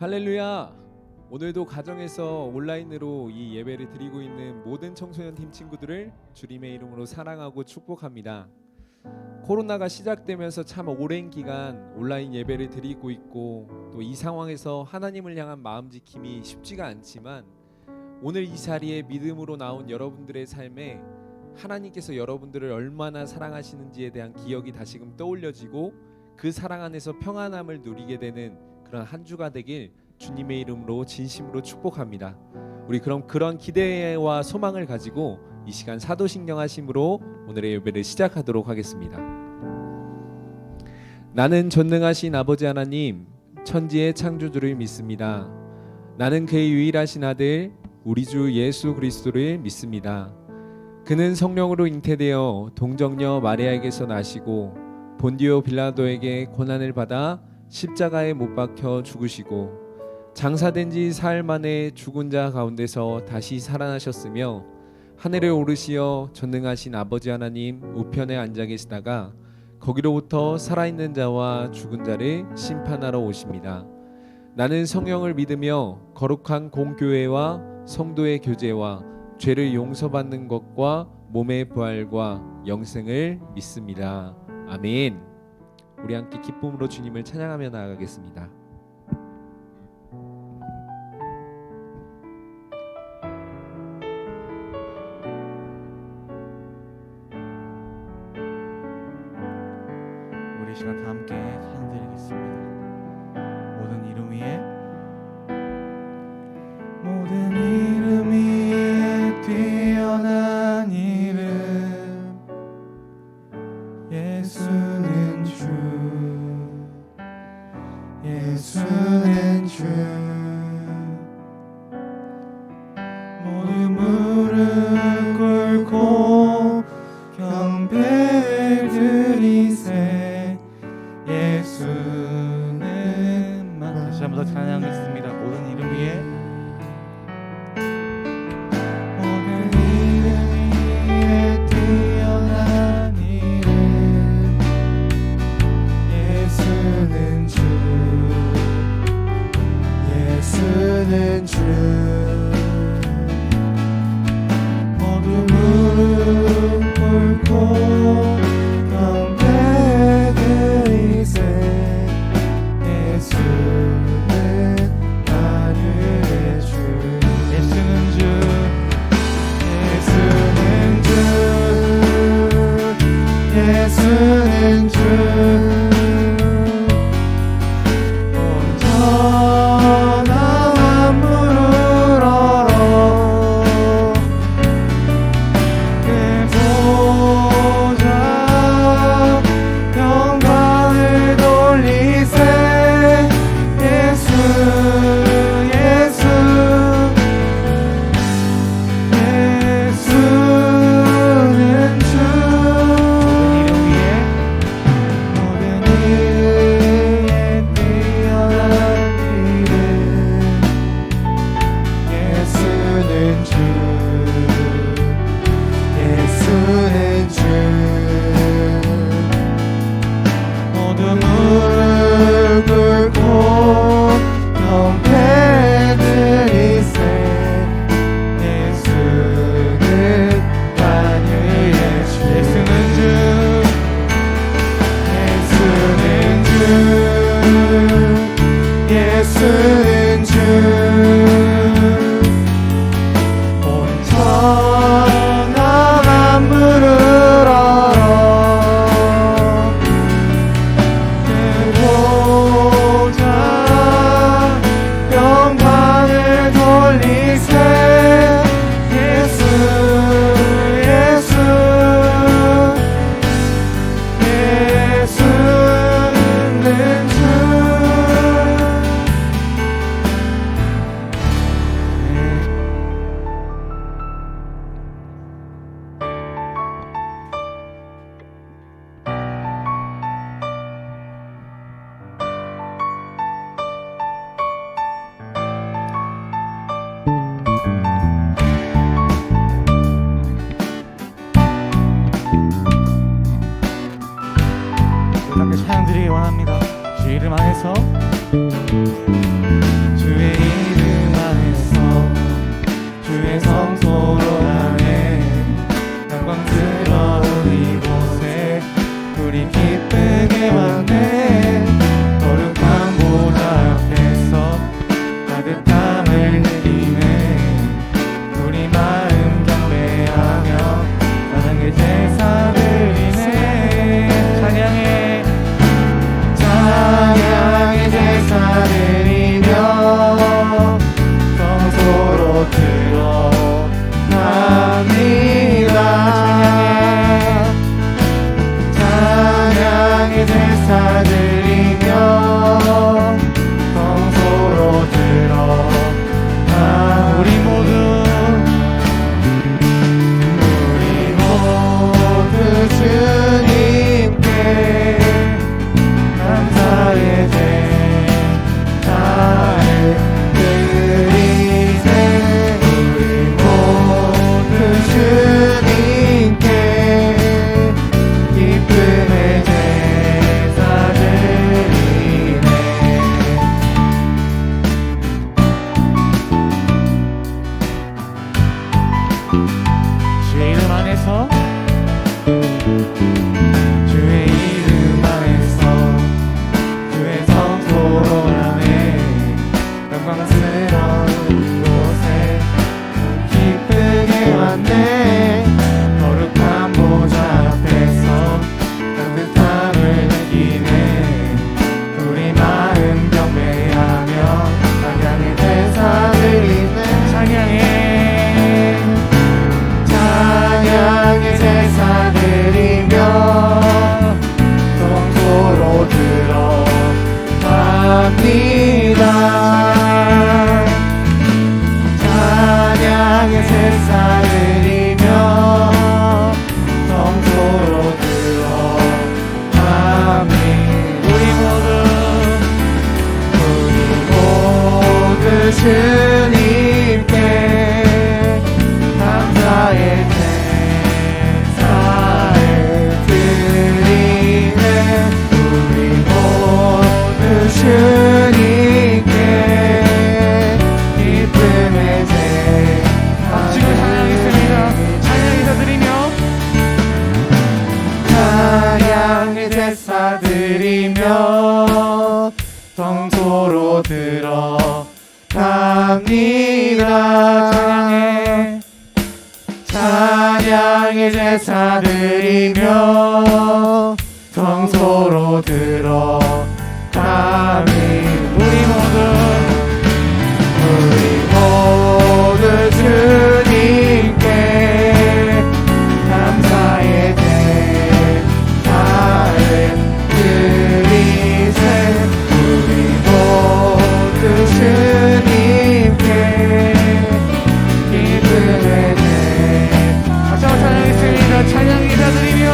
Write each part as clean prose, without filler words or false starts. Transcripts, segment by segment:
할렐루야! 오늘도 가정에서 온라인으로 이 예배를 드리고 있는 모든 청소년 팀 친구들을 주님의 이름으로 사랑하고 축복합니다. 코로나가 시작되면서 참 오랜 기간 온라인 예배를 드리고 있고 또 이 상황에서 하나님을 향한 마음 지킴이 쉽지가 않지만 오늘 이 자리에 믿음으로 나온 여러분들의 삶에 하나님께서 여러분들을 얼마나 사랑하시는지에 대한 기억이 다시금 떠올려지고 그 사랑 안에서 평안함을 누리게 되는 그런 한 주가 되길 주님의 이름으로 진심으로 축복합니다. 우리 그럼 그런 기대와 소망을 가지고 이 시간 사도신경 하심으로 오늘의 예배를 시작하도록 하겠습니다. 나는 전능하신 아버지 하나님 천지의 창조주를 믿습니다. 나는 그의 유일하신 아들 우리 주 예수 그리스도를 믿습니다. 그는 성령으로 잉태되어 동정녀 마리아에게서 나시고 본디오 빌라도에게 고난을 받아 십자가에 못 박혀 죽으시고 장사된 지 사흘 만에 죽은 자 가운데서 다시 살아나셨으며 하늘에 오르시어 전능하신 아버지 하나님 우편에 앉아 계시다가 거기로부터 살아있는 자와 죽은 자를 심판하러 오십니다. 나는 성령을 믿으며 거룩한 공교회와 성도의 교제와 죄를 용서받는 것과 몸의 부활과 영생을 믿습니다. 아멘. 우리 함께 기쁨으로 주님을 찬양하며 나아가겠습니다. 우리 시간 다 함께 찬양드리겠습니다. 모든 이름 위에 모든 이름 위에 뛰어난 이름 예수는 주 예수는 주 모든 무릎 꿇고 경배를 드리세 예수는 다시 한번 더 찬양하겠습니다. 모든 이름 위에 모든 이름 위에 뛰어난 이름 예수는 주 예수는 주 모두 무릎 꿇고 경배드리세 예수는 하늘의 주 예수는 주 예수는 주 온전한 무릎 얼어 그 보좌 영광을 돌리세 예수 예수는 주 모든 이름 위에 뛰어난 이름 예수는 주 예수는 주 모두 무릎 꿇고 경배드리세 예수는 만유의 주 예수는 주 예수는 주 온전한 무릎 얼어 그 보좌 영광을 돌리세 예수 예수는 주 함께 찬양드리기 원합니다. 주 이름 안에서 제사 드리며 성소로 들어갑니다. 찬양의 제사 드리며 성소로 들어갑니다. 우리 모두 주님께 감사의 제사를 드리세. 우리 모두 주님께 기쁨의 다시 한번 찬양했습니다. 찬양의 제사 드리며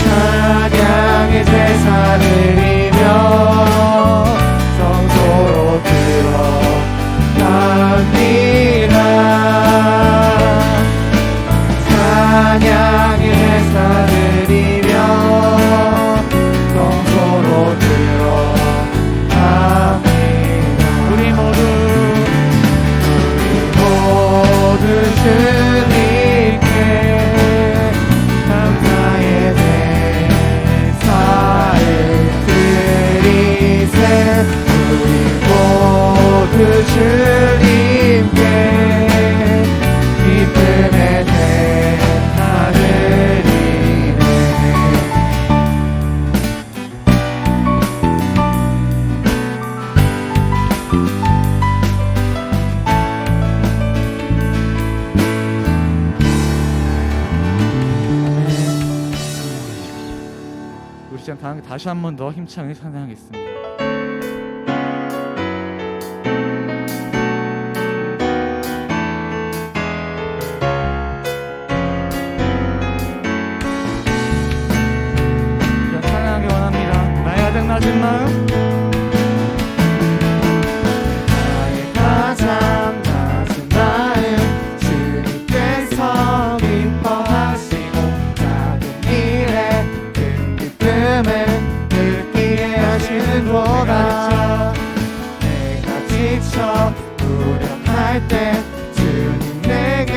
찬양의 제사 드리며 성소로 들어갑니다. 찬양의 제사 드리며 성소로 들어갑니다. 우리 모두 주님께 감사의 제사를 드리세. 우리 모두 주님께 기쁨의 제사 드리네. 우리 시간 다시 한 번 더 힘차게 찬양하겠습니다. 찬양하기 원합니다. 나의 가장 낮은 마음, 나의 가장 낮은 마음 주님께서 기뻐하시고 작은 일에 큰 기쁨을 느끼게 하시는도다. 내가 지쳐 무력할 때 주님 내게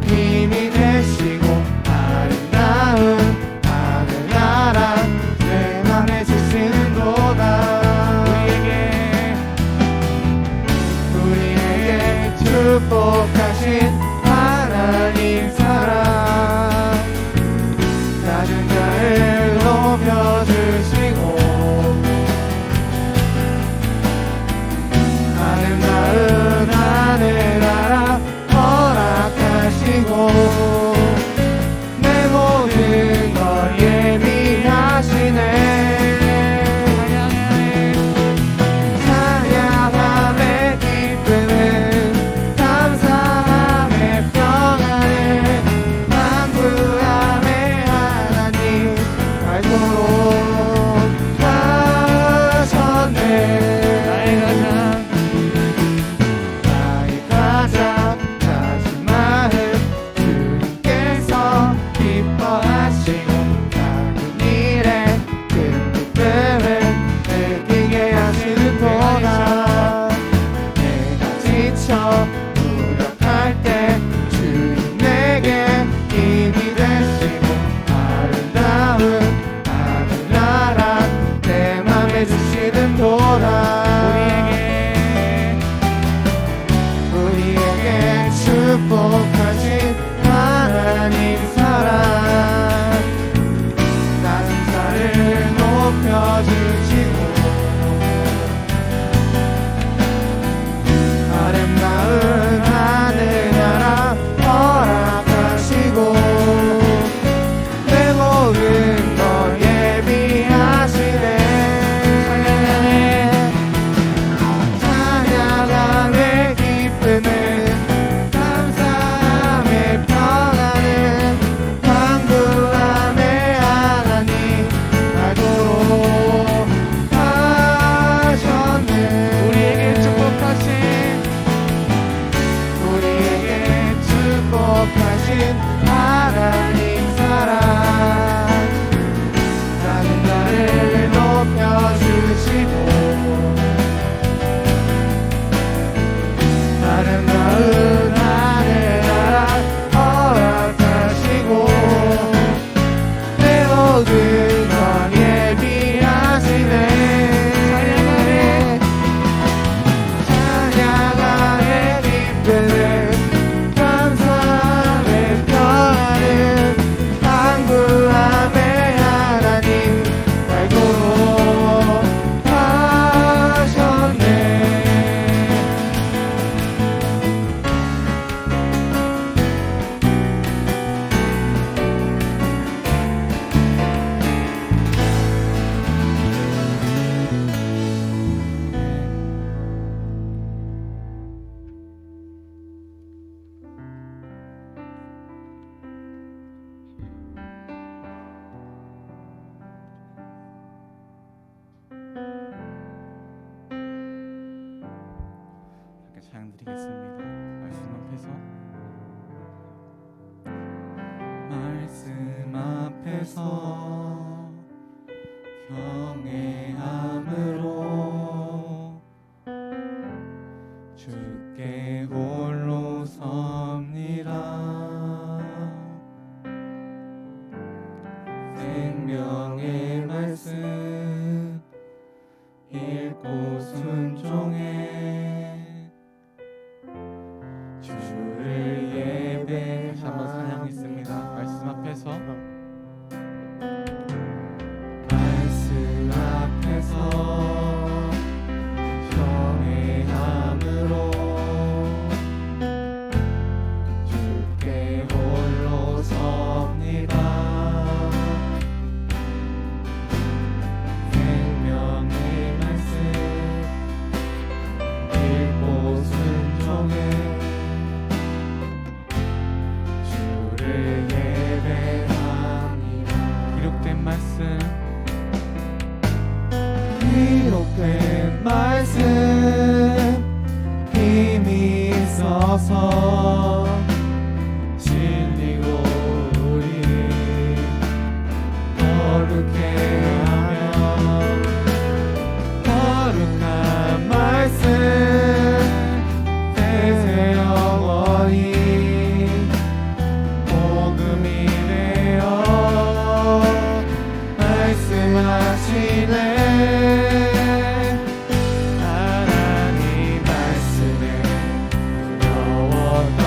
힘이 되시고 아름다운 하늘나라 내 맘에 주시는도다. 말씀 앞에서 경외함으로 주께 홀로 섭니다. 생명의 말씀 읽고 순종해 주를 예배. 한번 찬양했습니다. 말씀 앞에서 말씀 앞에서 경외함으로 주께 홀로 섭니다. 생명의 말씀 읽고 순종해 주를 예배합니다. 기록된 말씀 힘이 있어서 진리로 우리 거룩해 하며 거룩한 말씀 대세 영원히 복음이 되어 말씀하시네. 하나님 말씀에 두려웠던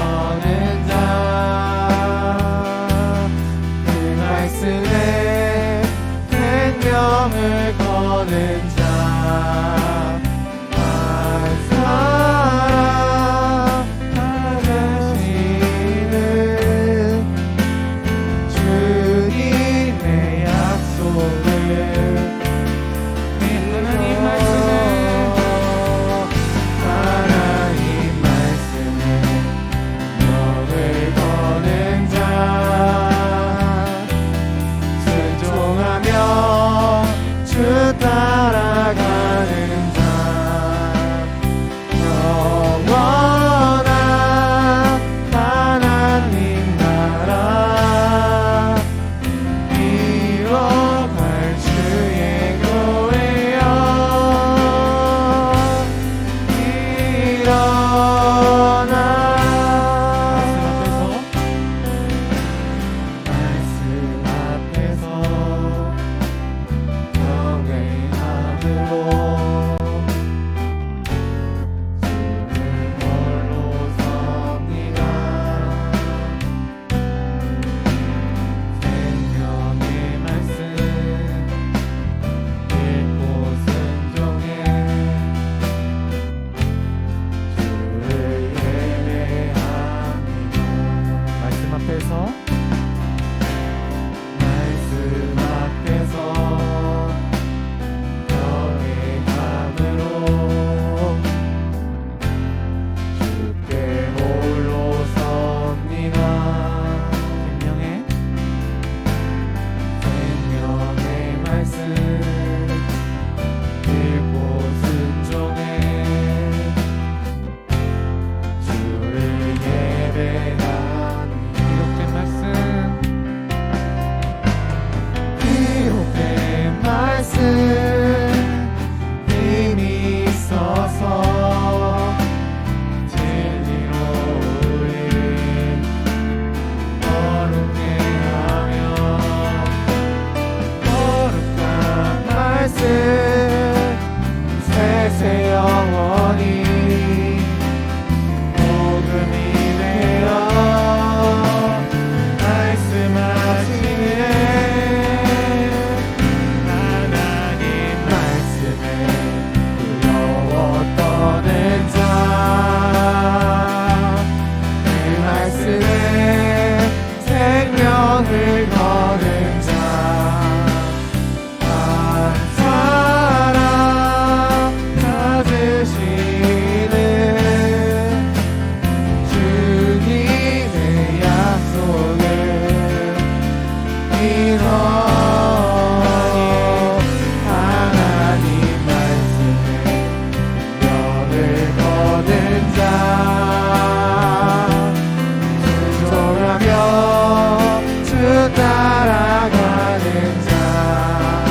따라가는 자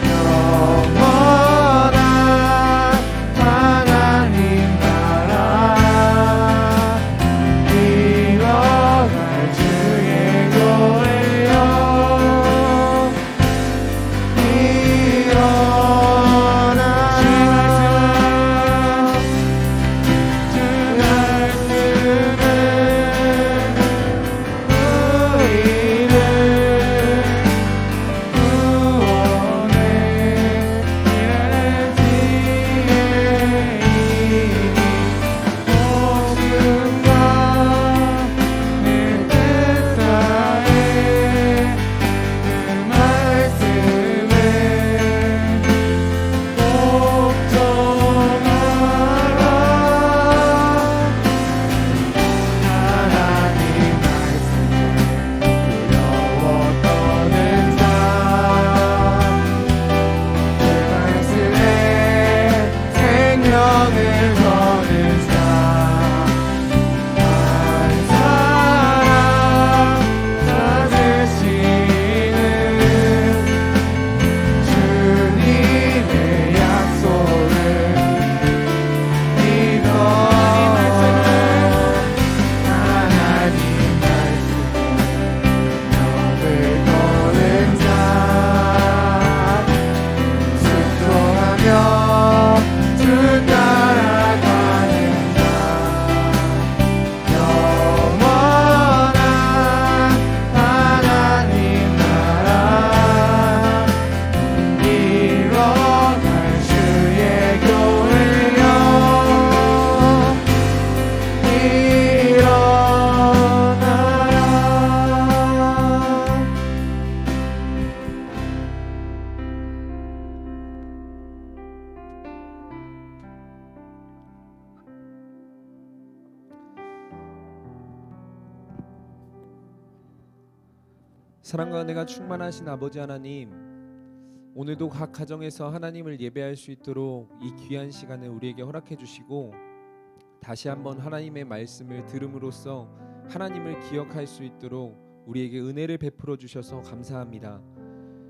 영원한 하나님 나라 이뤄갈 주의 교회여 일어나 주 말씀은 우리를 구원해 복음과 내 뜻하에 그 말씀에 꼭 전하라 하나님 말씀에 두려워 떠는 자그 말씀에 생명을 거는 자 한 사람 찾으시는 주님의 약속을 믿어 하나님 말씀 벽을 거는 자 순종하며 주 따라가는 자 영원한 하나님 나라 이뤄갈 주의 교회여 일어나라. 사랑과 은혜가 충만하신 아버지 하나님, 오늘도 각 가정에서 하나님을 예배할 수 있도록 이 귀한 시간을 우리에게 허락해 주시고 다시 한번 하나님의 말씀을 들음으로써 하나님을 기억할 수 있도록 우리에게 은혜를 베풀어 주셔서 감사합니다.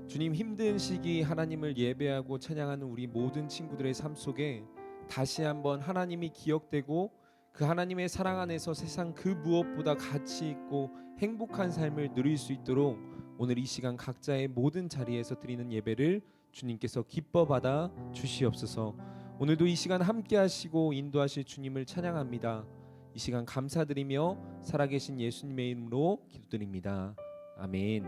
주님, 힘든 시기 하나님을 예배하고 찬양하는 우리 모든 친구들의 삶 속에 다시 한번 하나님이 기억되고 그 하나님의 사랑 안에서 세상 그 무엇보다 가치 있고 행복한 삶을 누릴 수 있도록 오늘 이 시간 각자의 모든 자리에서 드리는 예배를 주님께서 기뻐 받아 주시옵소서. 오늘도 이 시간 함께 하시고 인도하실 주님을 찬양합니다. 이 시간 감사드리며 살아계신 예수님의 이름으로 기도드립니다. 아멘.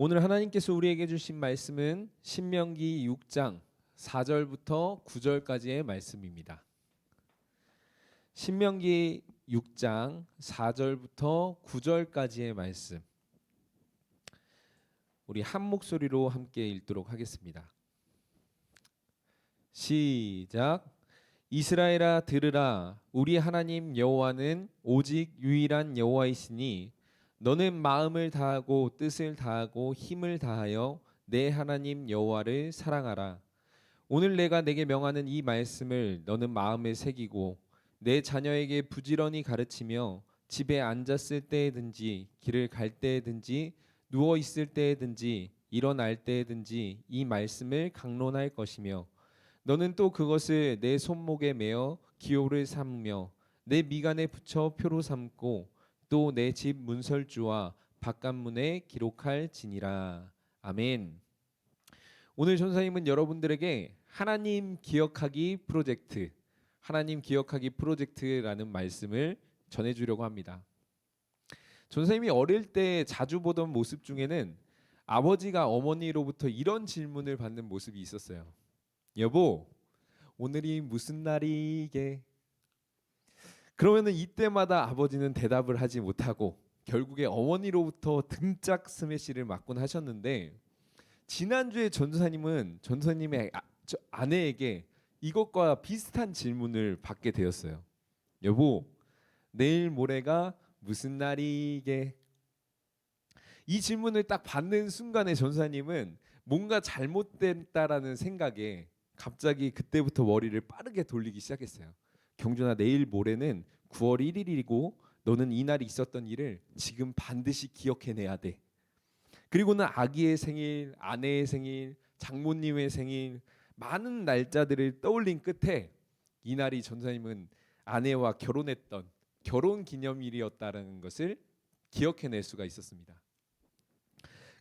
오늘 하나님께서 우리에게 주신 말씀은 신명기 6장 4절부터 9절까지의 말씀입니다. 신명기 6장 4절부터 9절까지의 말씀, 우리 한 목소리로 함께 읽도록 하겠습니다. 시작. 이스라엘아 들으라. 우리 하나님 여호와는 오직 유일한 여호와이시니 너는 마음을 다하고 뜻을 다하고 힘을 다하여 내 하나님 여호와를 사랑하라. 오늘 내가 내게 명하는 이 말씀을 너는 마음에 새기고 내 자녀에게 부지런히 가르치며 집에 앉았을 때에든지 길을 갈 때에든지 누워 있을 때에든지 일어날 때에든지 이 말씀을 강론할 것이며 너는 또 그것을 내 손목에 매어 기호를 삼으며 내 미간에 붙여 표로 삼고 또 내 집 문설주와 바깥문에 기록할지니라. 아멘. 오늘 전사님은 여러분들에게 하나님 기억하기 프로젝트, 하나님 기억하기 프로젝트라는 말씀을 전해주려고 합니다. 전사님이 어릴 때 자주 보던 모습 중에는 아버지가 어머니로부터 이런 질문을 받는 모습이 있었어요. 여보, 오늘이 무슨 날이게? 그러면은 이때마다 아버지는 대답을 하지 못하고 결국에 어머니로부터 등짝 스매시를 맞곤 하셨는데, 지난주에 전도사님은 전도사님의 아내에게 이것과 비슷한 질문을 받게 되었어요. 여보, 내일 모레가 무슨 날이게? 이 질문을 딱 받는 순간에 전사님은 뭔가 잘못됐다라는 생각에 갑자기 그때부터 머리를 빠르게 돌리기 시작했어요. 경준아, 내일 모레는 9월 1일이고 너는 이날이 있었던 일을 지금 반드시 기억해내야 돼. 그리고는 아기의 생일, 아내의 생일, 장모님의 생일, 많은 날짜들을 떠올린 끝에 이날이 전사님은 아내와 결혼했던 결혼 기념일이었다는 것을 기억해낼 수가 있었습니다.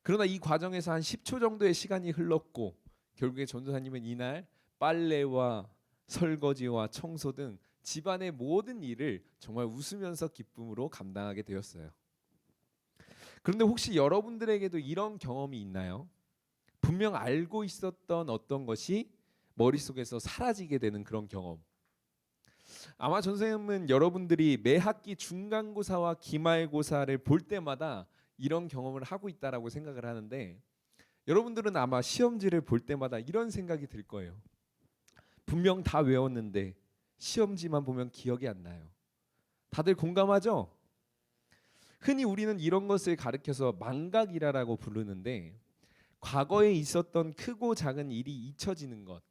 그러나 이 과정에서 한 10초 정도의 시간이 흘렀고 결국에 전도사님은 이날 빨래와 설거지와 청소 등 집안의 모든 일을 정말 웃으면서 기쁨으로 감당하게 되었어요. 그런데 혹시 여러분들에게도 이런 경험이 있나요? 분명 알고 있었던 어떤 것이 머릿속에서 사라지게 되는 그런 경험. 아마 전생님은 여러분들이 매 학기 중간고사와 기말고사를 볼 때마다 이런 경험을 하고 있다라고 생각을 하는데 여러분들은 아마 시험지를 볼 때마다 이런 생각이 들 거예요. 분명 다 외웠는데 시험지만 보면 기억이 안 나요. 다들 공감하죠? 흔히 우리는 이런 것을 가리켜서 망각이라고 부르는데 과거에 있었던 크고 작은 일이 잊혀지는 것,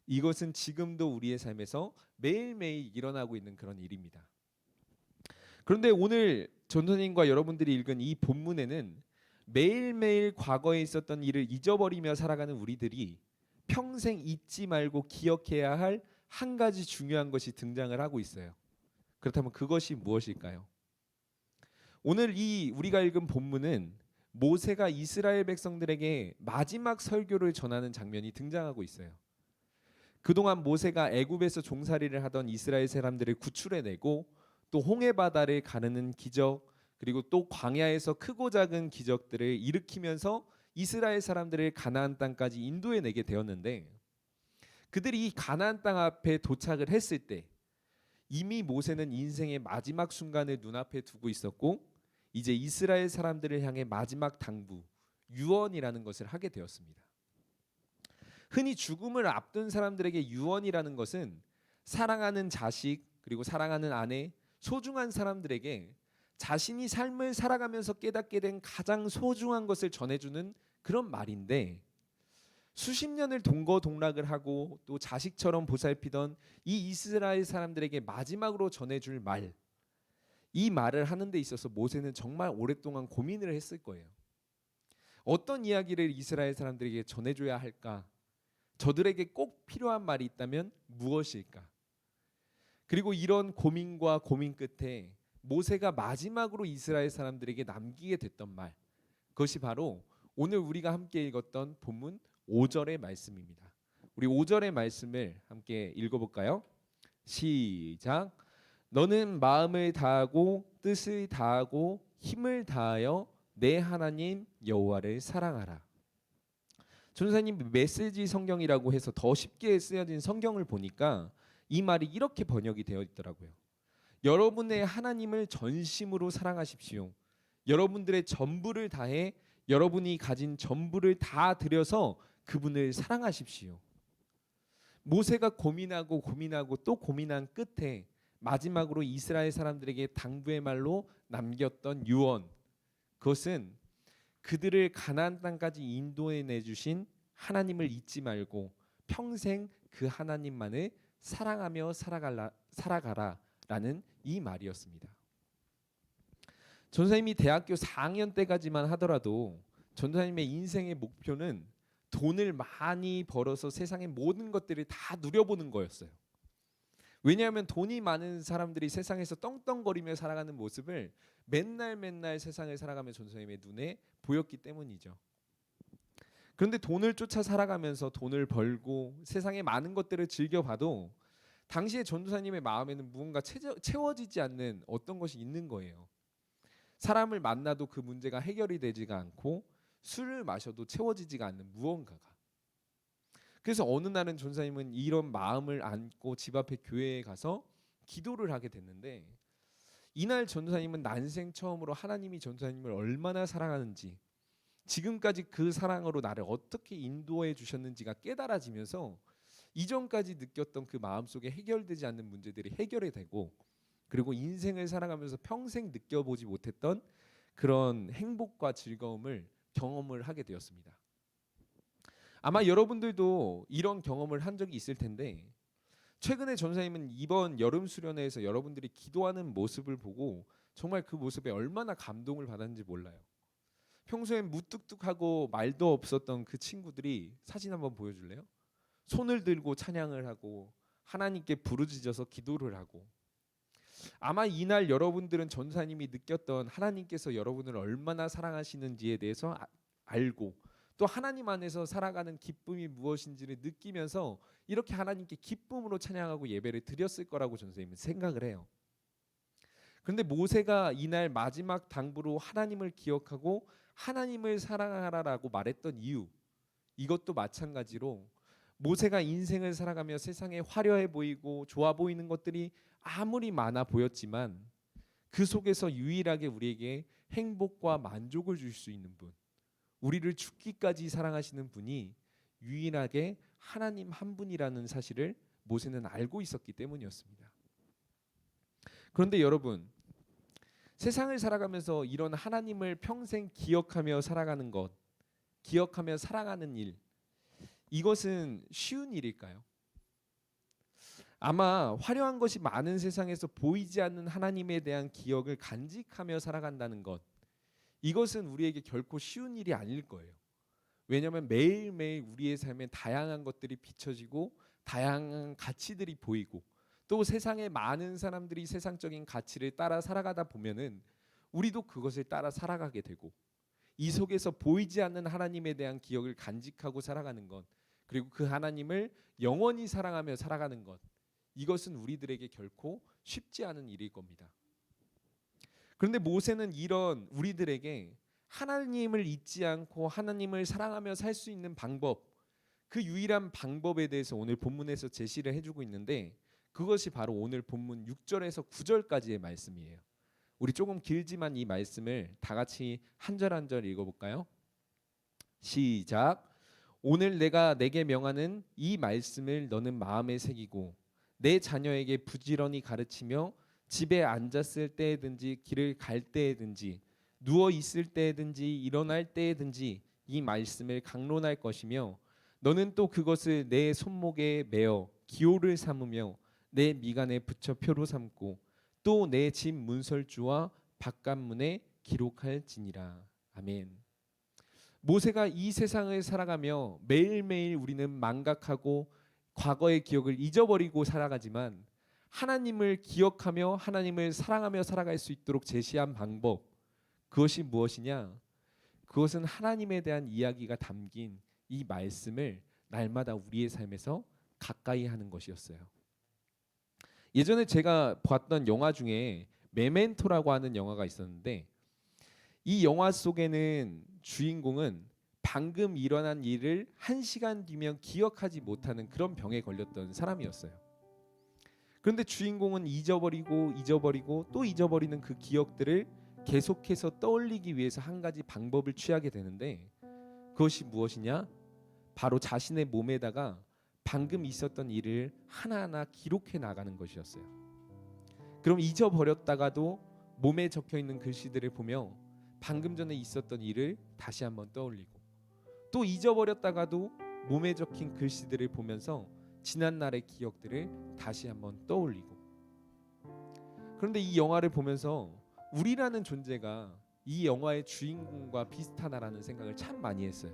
이것은 지금도 우리의 삶에서 매일매일 일어나고 있는 그런 일입니다. 그런데 오늘 전도사님과 여러분들이 읽은 이 본문에는 매일매일 과거에 있었던 일을 잊어버리며 살아가는 우리들이 평생 잊지 말고 기억해야 할 한 가지 중요한 것이 등장을 하고 있어요. 그렇다면 그것이 무엇일까요? 오늘 이 우리가 읽은 본문은 모세가 이스라엘 백성들에게 마지막 설교를 전하는 장면이 등장하고 있어요. 그동안 모세가 애굽에서 종살이를 하던 이스라엘 사람들을 구출해내고 또 홍해 바다를 가르는 기적, 그리고 또 광야에서 크고 작은 기적들을 일으키면서 이스라엘 사람들을 가나안 땅까지 인도해내게 되었는데 그들이 이 가나안 땅 앞에 도착을 했을 때 이미 모세는 인생의 마지막 순간을 눈앞에 두고 있었고 이제 이스라엘 사람들을 향해 마지막 당부, 유언이라는 것을 하게 되었습니다. 흔히 죽음을 앞둔 사람들에게 유언이라는 것은 사랑하는 자식, 그리고 사랑하는 아내, 소중한 사람들에게 자신이 삶을 살아가면서 깨닫게 된 가장 소중한 것을 전해주는 그런 말인데 수십 년을 동거동락을 하고 또 자식처럼 보살피던 이 이스라엘 사람들에게 마지막으로 전해줄 말, 이 말을 하는 데 있어서 모세는 정말 오랫동안 고민을 했을 거예요. 어떤 이야기를 이스라엘 사람들에게 전해줘야 할까? 저들에게 꼭 필요한 말이 있다면 무엇일까? 그리고 이런 고민과 고민 끝에 모세가 마지막으로 이스라엘 사람들에게 남기게 됐던 말, 그것이 바로 오늘 우리가 함께 읽었던 본문 5절의 말씀입니다. 우리 5절의 말씀을 함께 읽어볼까요? 시작. 너는 마음을 다하고 뜻을 다하고 힘을 다하여 내 하나님 여호와를 사랑하라. 전도사님 메시지 성경이라고 해서 더 쉽게 쓰여진 성경을 보니까 이 말이 이렇게 번역이 되어 있더라고요. 여러분의 하나님을 전심으로 사랑하십시오. 여러분들의 전부를 다해 여러분이 가진 전부를 다 들여서 그분을 사랑하십시오. 모세가 고민하고 고민하고 또 고민한 끝에 마지막으로 이스라엘 사람들에게 당부의 말로 남겼던 유언, 그것은 그들을 가나안 땅까지 인도해 내주신 하나님을 잊지 말고 평생 그 하나님만을 사랑하며 살아가라라는 이 말이었습니다. 전도사님이 대학교 4학년 때까지만 하더라도 전도사님의 인생의 목표는 돈을 많이 벌어서 세상의 모든 것들을 다 누려보는 거였어요. 왜냐하면 돈이 많은 사람들이 세상에서 떵떵거리며 살아가는 모습을 맨날 세상을 살아가며 전도사님의 눈에 보였기 때문이죠. 그런데 돈을 쫓아 살아가면서 돈을 벌고 세상의 많은 것들을 즐겨봐도 당시에 전도사님의 마음에는 무언가 채워지지 않는 어떤 것이 있는 거예요. 사람을 만나도 그 문제가 해결이 되지가 않고 술을 마셔도 채워지지가 않는 무언가가. 그래서 어느 날은 전도사님은 이런 마음을 안고 집 앞에 교회에 가서 기도를 하게 됐는데 이날 전도사님은 난생 처음으로 하나님이 전도사님을 얼마나 사랑하는지 지금까지 그 사랑으로 나를 어떻게 인도해 주셨는지가 깨달아지면서 이전까지 느꼈던 그 마음속에 해결되지 않는 문제들이 해결이 되고 그리고 인생을 살아가면서 평생 느껴보지 못했던 그런 행복과 즐거움을 경험을 하게 되었습니다. 아마 여러분들도 이런 경험을 한 적이 있을 텐데 최근에 전사님은 이번 여름 수련회에서 여러분들이 기도하는 모습을 보고 정말 그 모습에 얼마나 감동을 받았는지 몰라요. 평소엔 무뚝뚝하고 말도 없었던 그 친구들이 사진 한번 보여줄래요? 손을 들고 찬양을 하고 하나님께 부르짖어서 기도를 하고 아마 이날 여러분들은 전사님이 느꼈던 하나님께서 여러분을 얼마나 사랑하시는지에 대해서 알고 또 하나님 안에서 살아가는 기쁨이 무엇인지를 느끼면서 이렇게 하나님께 기쁨으로 찬양하고 예배를 드렸을 거라고 전사님은 생각을 해요. 그런데 모세가 이날 마지막 당부로 하나님을 기억하고 하나님을 사랑하라라고 말했던 이유, 이것도 마찬가지로 모세가 인생을 살아가며 세상에 화려해 보이고 좋아 보이는 것들이 아무리 많아 보였지만 그 속에서 유일하게 우리에게 행복과 만족을 줄 수 있는 분, 우리를 죽기까지 사랑하시는 분이 유일하게 하나님 한 분이라는 사실을 모세는 알고 있었기 때문이었습니다. 그런데 여러분, 세상을 살아가면서 이런 하나님을 평생 기억하며 살아가는 것, 기억하며 살아가는 일, 이것은 쉬운 일일까요? 아마 화려한 것이 많은 세상에서 보이지 않는 하나님에 대한 기억을 간직하며 살아간다는 것, 이것은 우리에게 결코 쉬운 일이 아닐 거예요. 왜냐하면 매일매일 우리의 삶에 다양한 것들이 비춰지고 다양한 가치들이 보이고 또 세상에 많은 사람들이 세상적인 가치를 따라 살아가다 보면은 우리도 그것을 따라 살아가게 되고 이 속에서 보이지 않는 하나님에 대한 기억을 간직하고 살아가는 것, 그리고 그 하나님을 영원히 사랑하며 살아가는 것, 이것은 우리들에게 결코 쉽지 않은 일일 겁니다. 그런데 모세는 이런 우리들에게 하나님을 잊지 않고 하나님을 사랑하며 살 수 있는 방법, 그 유일한 방법에 대해서 오늘 본문에서 제시를 해주고 있는데 그것이 바로 오늘 본문 6절에서 9절까지의 말씀이에요. 우리 조금 길지만 이 말씀을 다 같이 한 절 한 절 읽어볼까요? 시작. 오늘 내가 내게 명하는 이 말씀을 너는 마음에 새기고 내 자녀에게 부지런히 가르치며 집에 앉았을 때든지 길을 갈 때든지 누워 있을 때든지 일어날 때든지 이 말씀을 강론할 것이며 너는 또 그것을 내 손목에 매어 기호를 삼으며 내 미간에 붙여 표로 삼고 또 내 집 문설주와 바깥문에 기록할지니라. 아멘. 모세가 이 세상을 살아가며 매일매일 우리는 망각하고 과거의 기억을 잊어버리고 살아가지만 하나님을 기억하며 하나님을 사랑하며 살아갈 수 있도록 제시한 방법, 그것이 무엇이냐? 그것은 하나님에 대한 이야기가 담긴 이 말씀을 날마다 우리의 삶에서 가까이 하는 것이었어요. 예전에 제가 봤던 영화 중에 메멘토라고 하는 영화가 있었는데 이 영화 속에는 주인공은 방금 일어난 일을 1시간 뒤면 기억하지 못하는 그런 병에 걸렸던 사람이었어요. 그런데 주인공은 잊어버리고 또 잊어버리는 그 기억들을 계속해서 떠올리기 위해서 한 가지 방법을 취하게 되는데 그것이 무엇이냐? 바로 자신의 몸에다가 방금 있었던 일을 하나하나 기록해 나가는 것이었어요. 그럼 잊어버렸다가도 몸에 적혀 있는 글씨들을 보며 방금 전에 있었던 일을 다시 한번 떠올리고 또 잊어버렸다가도 몸에 적힌 글씨들을 보면서 지난날의 기억들을 다시 한번 떠올리고. 그런데 이 영화를 보면서 우리라는 존재가 이 영화의 주인공과 비슷하다라는 생각을 참 많이 했어요.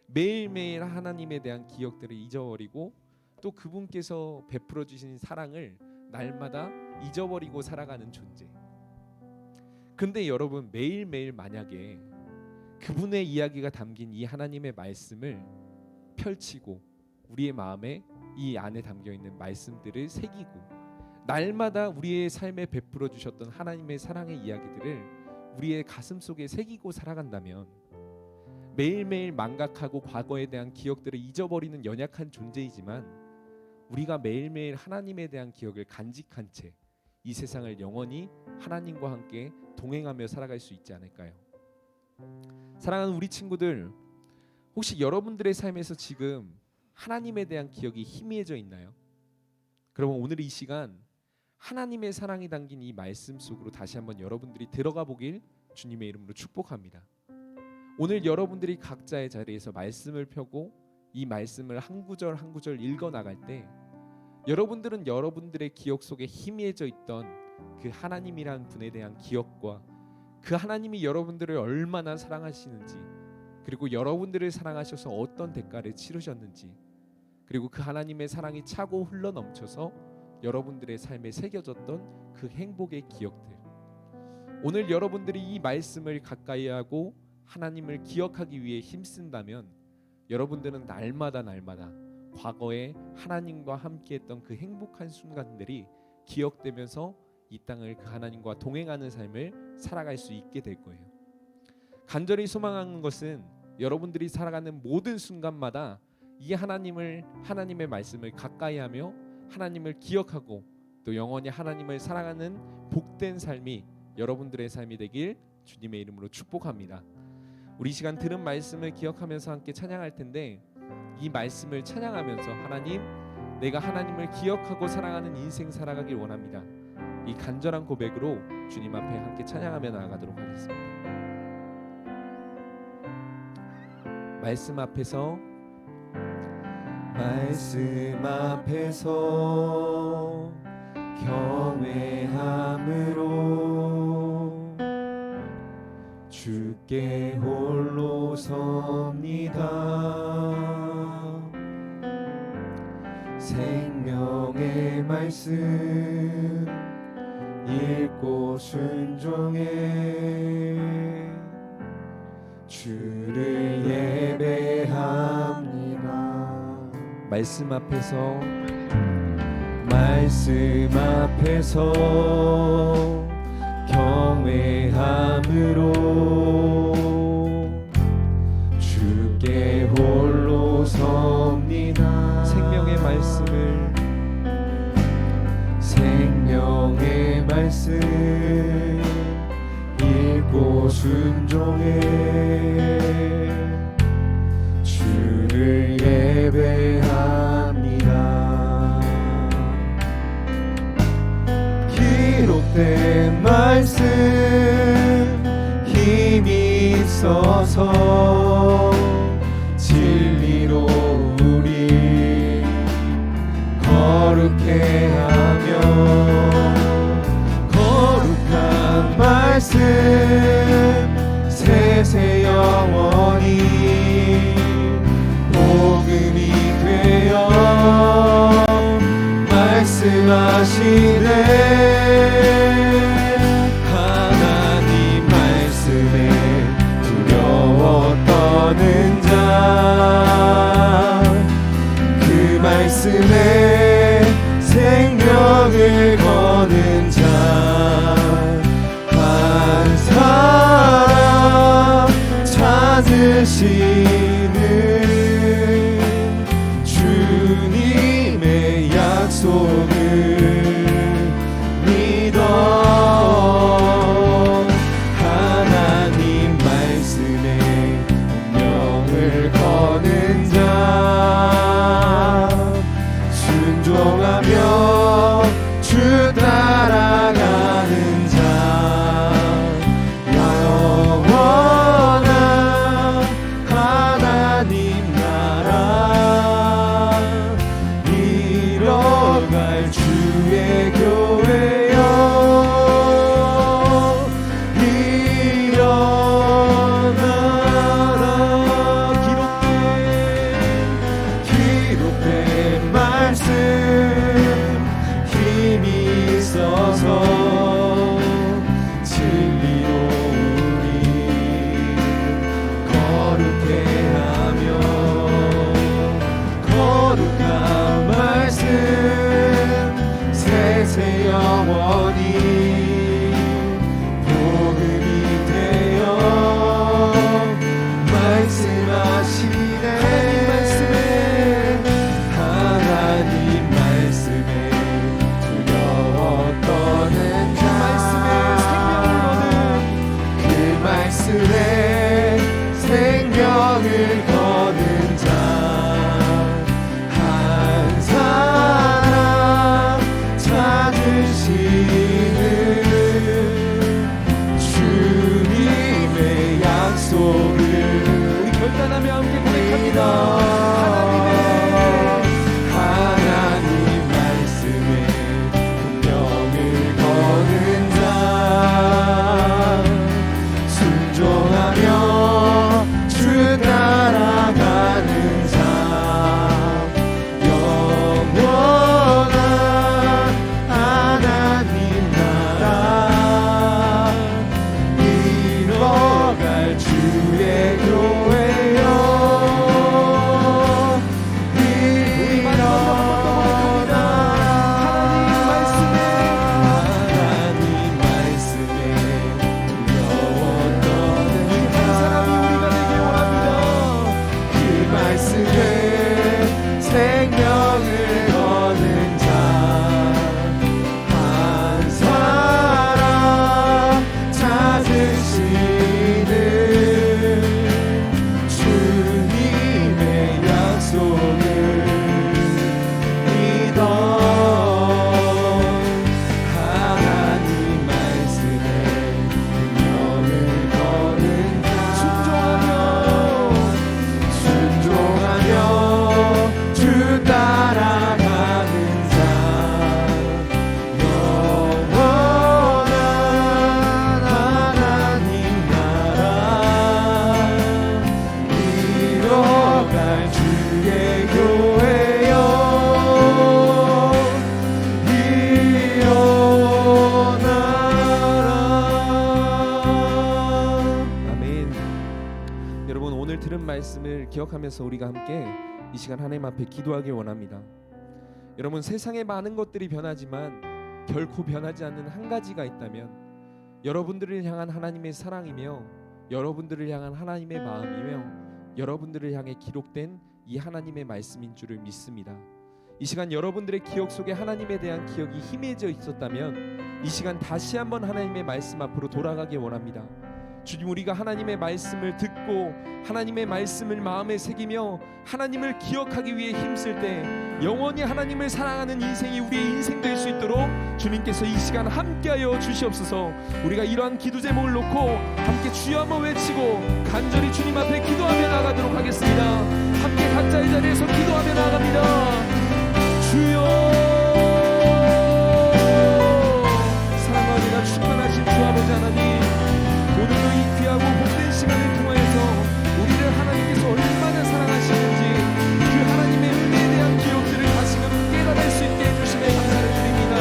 매일매일 하나님에 대한 기억들을 잊어버리고 또 그분께서 베풀어 주신 사랑을 날마다 잊어버리고 살아가는 존재. 근데 여러분, 매일매일 만약에 그분의 이야기가 담긴 이 하나님의 말씀을 펼치고 우리의 마음에 이 안에 담겨있는 말씀들을 새기고 날마다 우리의 삶에 베풀어 주셨던 하나님의 사랑의 이야기들을 우리의 가슴 속에 새기고 살아간다면 매일매일 망각하고 과거에 대한 기억들을 잊어버리는 연약한 존재이지만 우리가 매일매일 하나님에 대한 기억을 간직한 채 이 세상을 영원히 하나님과 함께 동행하며 살아갈 수 있지 않을까요? 사랑하는 우리 친구들, 혹시 여러분들의 삶에서 지금 하나님에 대한 기억이 희미해져 있나요? 그러면 오늘 이 시간 하나님의 사랑이 담긴 이 말씀 속으로 다시 한번 여러분들이 들어가 보길 주님의 이름으로 축복합니다. 오늘 여러분들이 각자의 자리에서 말씀을 펴고 이 말씀을 한 구절 한 구절 읽어 나갈 때 여러분들은 여러분들의 기억 속에 희미해져 있던 그 하나님이란 분에 대한 기억과 그 하나님이 여러분들을 얼마나 사랑하시는지, 그리고 여러분들을 사랑하셔서 어떤 대가를 치르셨는지, 그리고 그 하나님의 사랑이 차고 흘러 넘쳐서 여러분들의 삶에 새겨졌던 그 행복의 기억들, 오늘 여러분들이 이 말씀을 가까이 하고 하나님을 기억하기 위해 힘쓴다면 여러분들은 날마다 과거에 하나님과 함께했던 그 행복한 순간들이 기억되면서 이 땅을 그 하나님과 동행하는 삶을 살아갈 수 있게 될 거예요. 간절히 소망하는 것은 여러분들이 살아가는 모든 순간마다 이 하나님의 말씀을 가까이하며 하나님을 기억하고 또 영원히 하나님을 사랑하는 복된 삶이 여러분들의 삶이 되길 주님의 이름으로 축복합니다. 우리 시간 들은 말씀을 기억하면서 함께 찬양할 텐데, 이 말씀을 찬양하면서 하나님, 내가 하나님을 기억하고 사랑하는 인생 살아가길 원합니다. 이 간절한 고백으로 주님 앞에 함께 찬양하며 나아가도록 하겠습니다. 말씀 앞에서 경외함으로 주께 홀로 섭니다. 생명의 말씀 읽고 순종해 주를 예배합니다. 말씀 앞에서 경외함으로 주께 홀로 섭니다. 생명의 말씀 읽고 순종해 주를 예배합니다. 기록된 말씀 힘이 있어서 진리로 우리 거룩해 하며 거룩한 말씀 세세 영원히 복음이 되어 말씀하시네. 하나님 말씀에 두려워 떠는 자, 그 말씀에 생명을 거는 자, 한 사람 찾으시는 주님의 약속을 믿어 하나님 말씀에 운명을 거는 자, 순종하며 주 따라가는 자, 영원한 하나님 나라 이뤄갈 하나님 말씀에 분명을 거는 자 순종하며 주 따라가는 자 영원한 하나님 나라 이뤄갈 주의 교회여 생명을 거는 자 한 사람 찾으시는 주님의 약속을 믿어 하나님 말씀에 분명을 거는 자 순종하며 주 따라가는 자 영원한 하나님 나라 이뤄갈 주의 교회여 일어나라. 아멘. 여러분, 오늘 들은 말씀을 기억하면서 우리가 함께 이 시간 하나님 앞에 기도하길 원합니다. 여러분, 세상의 많은 것들이 변하지만 결코 변하지 않는 한 가지가 있다면 여러분들을 향한 하나님의 사랑이며 여러분들을 향한 하나님의 마음이며 여러분들을 향해 기록된 이 하나님의 말씀인 줄을 믿습니다. 이 시간 여러분들의 기억 속에 하나님에 대한 기억이 희미해져 있었다면 이 시간 다시 한번 하나님의 말씀 앞으로 돌아가길 원합니다. 주님, 우리가 하나님의 말씀을 듣고 하나님의 말씀을 마음에 새기며 하나님을 기억하기 위해 힘쓸 때 영원히 하나님을 사랑하는 인생이 우리의 인생 될 수 있도록 주님께서 이 시간 함께하여 주시옵소서. 우리가 이러한 기도 제목을 놓고 함께 주여 한번 외치고 간절히 주님 앞에 기도하며 나가도록 하겠습니다. 함께 각자의 자리에서 기도하며 나갑니다. 주여, 사랑과 은혜가 충만하신 주 아버지 하나님, 오늘도 이 귀하고 복된 시간을 통하여서 우리를 하나님께서 얼마나 사랑하시는지 그 하나님의 은혜에 대한 기억들을 다시금 깨달을 수 있게 해주심에 감사를 드립니다.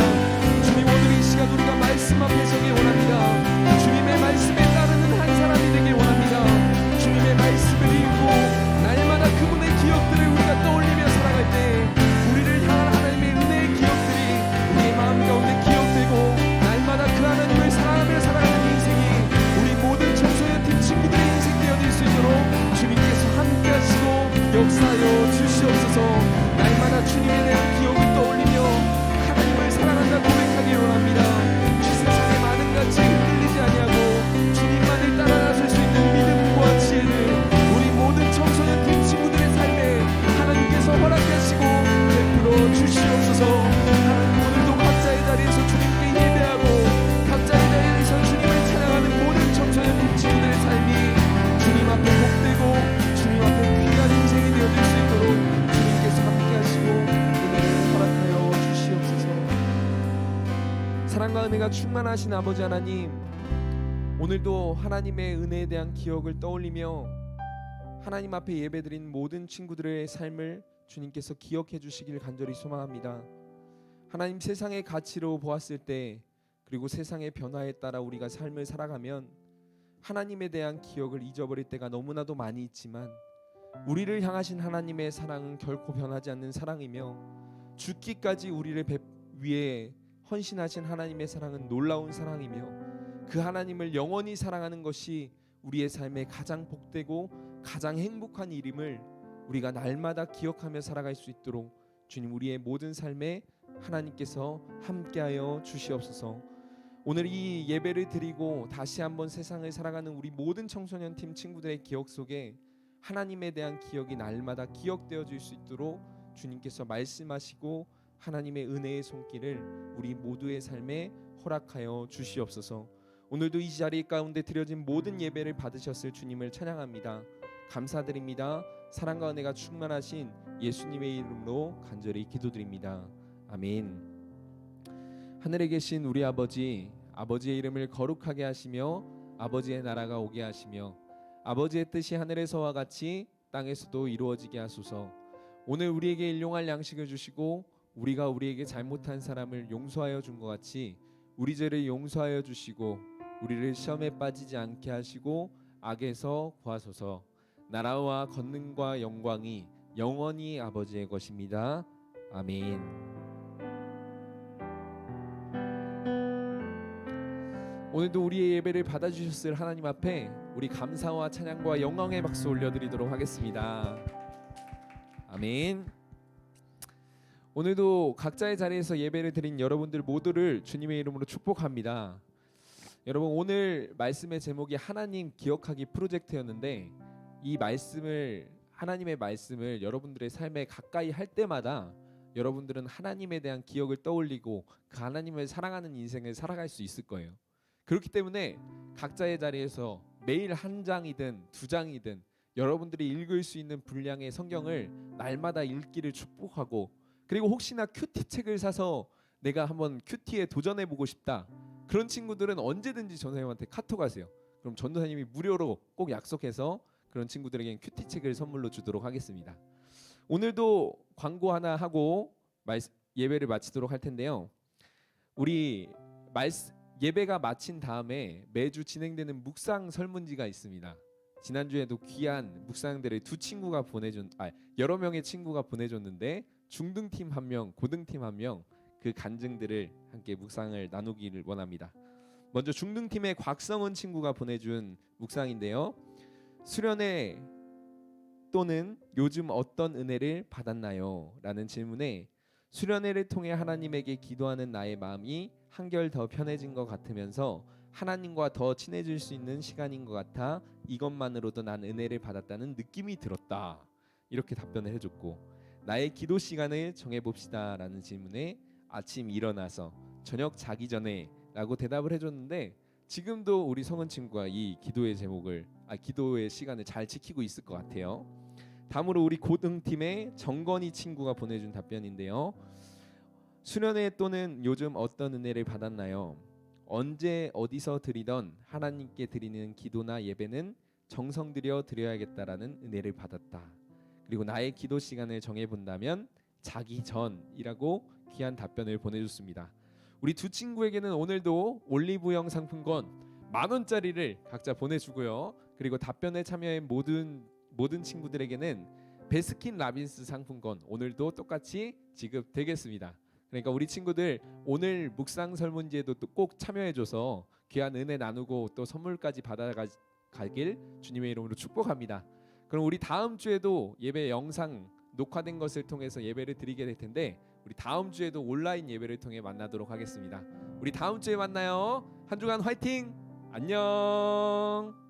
주님, 오늘 이 시간 우리가 말씀 앞에 서기 원합니다. 주님의 말씀에 따르는 한 사람이 되길 원합니다. 주님의 말씀을 읽고 날마다 그분의 기억들을 우리가 떠올리며 살아갈 때 우리를 향한 하나님의 은혜의 기억들이 우리의 마음 가운데 기억되고 날마다 그 하나님을 사랑하며 살아가는 인생이 우리 모든 청소년팀 친구들의 인생 되어질 수 있도록 주님께서 함께하시고 역사하여 주시옵소서. 날마다 주님에 대한 기억을 떠올리며 하나님을 사랑한다 고백하기 원합니다. 이 세상의 많은 가치에 흔들리지 아니하고 주님만을 따라 나설 수 있는 믿음과 지혜를 우리 모든 청소년팀 친구들의 삶에 하나님께서 허락하시고 베풀어 주시옵소서. 하나님, 오늘도 각자의 자리에서 주님께 예배하고 각자의 자리에서 주님을 찬양하는 모든 청소년팀 친구들의 삶이 주님 앞에 복되고 주님 앞에 귀한 인생이 되어질 수 있도록 주님께서 함께하시고 은혜를 허락하여 주시옵소서. 사랑과 은혜가 충만하신 아버지 하나님, 오늘도 하나님의 은혜에 대한 기억을 떠올리며 하나님 앞에 예배드린 모든 친구들의 삶을 주님께서 기억해 주시길 간절히 소망합니다. 하나님, 세상의 가치로 보았을 때 그리고 세상의 변화에 따라 우리가 삶을 살아가면 하나님에 대한 기억을 잊어버릴 때가 너무나도 많이 있지만 우리를 향하신 하나님의 사랑은 결코 변하지 않는 사랑이며 죽기까지 우리를 위해 헌신하신 하나님의 사랑은 놀라운 사랑이며 그 하나님을 영원히 사랑하는 것이 우리의 삶의 가장 복되고 가장 행복한 일임을 우리가 날마다 기억하며 살아갈 수 있도록 주님, 우리의 모든 삶에 하나님께서 함께하여 주시옵소서. 오늘 이 예배를 드리고 다시 한번 세상을 살아가는 우리 모든 청소년팀 친구들의 기억 속에 하나님에 대한 기억이 날마다 기억되어질 수 있도록 주님께서 말씀하시고 하나님의 은혜의 손길을 우리 모두의 삶에 허락하여 주시옵소서. 오늘도 이 자리 가운데 드려진 모든 예배를 받으셨을 주님을 찬양합니다. 감사드립니다. 사랑과 은혜가 충만하신 예수님의 이름으로 간절히 기도드립니다. 아멘. 하늘에 계신 우리 아버지, 아버지의 이름을 거룩하게 하시며 아버지의 나라가 오게 하시며 아버지의 뜻이 하늘에서와 같이 땅에서도 이루어지게 하소서. 오늘 우리에게 일용할 양식을 주시고 우리가 우리에게 잘못한 사람을 용서하여 준 것 같이 우리 죄를 용서하여 주시고 우리를 시험에 빠지지 않게 하시고 악에서 구하소서. 나라와 권능과 영광이 영원히 아버지의 것입니다. 아멘. 오늘도 우리의 예배를 받아주셨을 하나님 앞에 우리 감사와 찬양과 영광의 박수 올려드리도록 하겠습니다. 아멘. 오늘도 각자의 자리에서 예배를 드린 여러분들 모두를 주님의 이름으로 축복합니다. 여러분, 오늘 말씀의 제목이 하나님 기억하기 프로젝트였는데 이 말씀을, 하나님의 말씀을 여러분들의 삶에 가까이 할 때마다 여러분들은 하나님에 대한 기억을 떠올리고 그 하나님을 사랑하는 인생을 살아갈 수 있을 거예요. 그렇기 때문에 각자의 자리에서 매일 한 장이든 두 장이든 여러분들이 읽을 수 있는 분량의 성경을 날마다 읽기를 축복하고, 그리고 혹시나 큐티 책을 사서 내가 한번 큐티에 도전해보고 싶다, 그런 친구들은 언제든지 전도사님한테 카톡하세요. 그럼 전도사님이 무료로 꼭 약속해서 그런 친구들에겐 큐티 책을 선물로 주도록 하겠습니다. 오늘도 광고 하나 하고 예배를 마치도록 할 텐데요. 우리 예배가 마친 다음에 매주 진행되는 묵상 설문지가 있습니다. 지난주에도 귀한 묵상들을 여러 명의 친구가 보내줬는데 중등팀 1명, 고등팀 1명 그 간증들을 함께 묵상을 나누기를 원합니다. 먼저 중등팀의 곽성은 친구가 보내준 묵상인데요. 수련회 또는 요즘 어떤 은혜를 받았나요? 라는 질문에 수련회를 통해 하나님에게 기도하는 나의 마음이 한결 더 편해진 것 같으면서 하나님과 더 친해질 수 있는 시간인 것 같아 이것만으로도 난 은혜를 받았다는 느낌이 들었다, 이렇게 답변을 해줬고, 나의 기도 시간을 정해봅시다 라는 질문에 아침 일어나서 저녁 자기 전에 라고 대답을 해줬는데, 지금도 우리 성은 친구가 이 기도의 기도의 시간을 잘 지키고 있을 것 같아요. 다음으로 우리 고등팀의 정건희 친구가 보내준 답변인데요. 수련회 또는 요즘 어떤 은혜를 받았나요? 언제 어디서 드리던 하나님께 드리는 기도나 예배는 정성 들여 드려야겠다라는 은혜를 받았다. 그리고 나의 기도 시간을 정해본다면 자기 전이라고 귀한 답변을 보내줬습니다. 우리 두 친구에게는 오늘도 올리브영 상품권 10,000원짜리를 각자 보내주고요. 그리고 답변에 참여한 모든 친구들에게는 베스킨 라빈스 상품권 오늘도 똑같이 지급되겠습니다. 그러니까 우리 친구들 오늘 묵상 설문지에도 또 꼭 참여해줘서 귀한 은혜 나누고 또 선물까지 받아가길 주님의 이름으로 축복합니다. 그럼 우리 다음 주에도 예배 영상 녹화된 것을 통해서 예배를 드리게 될 텐데, 우리 다음 주에도 온라인 예배를 통해 만나도록 하겠습니다. 우리 다음 주에 만나요. 한 주간 화이팅! 안녕.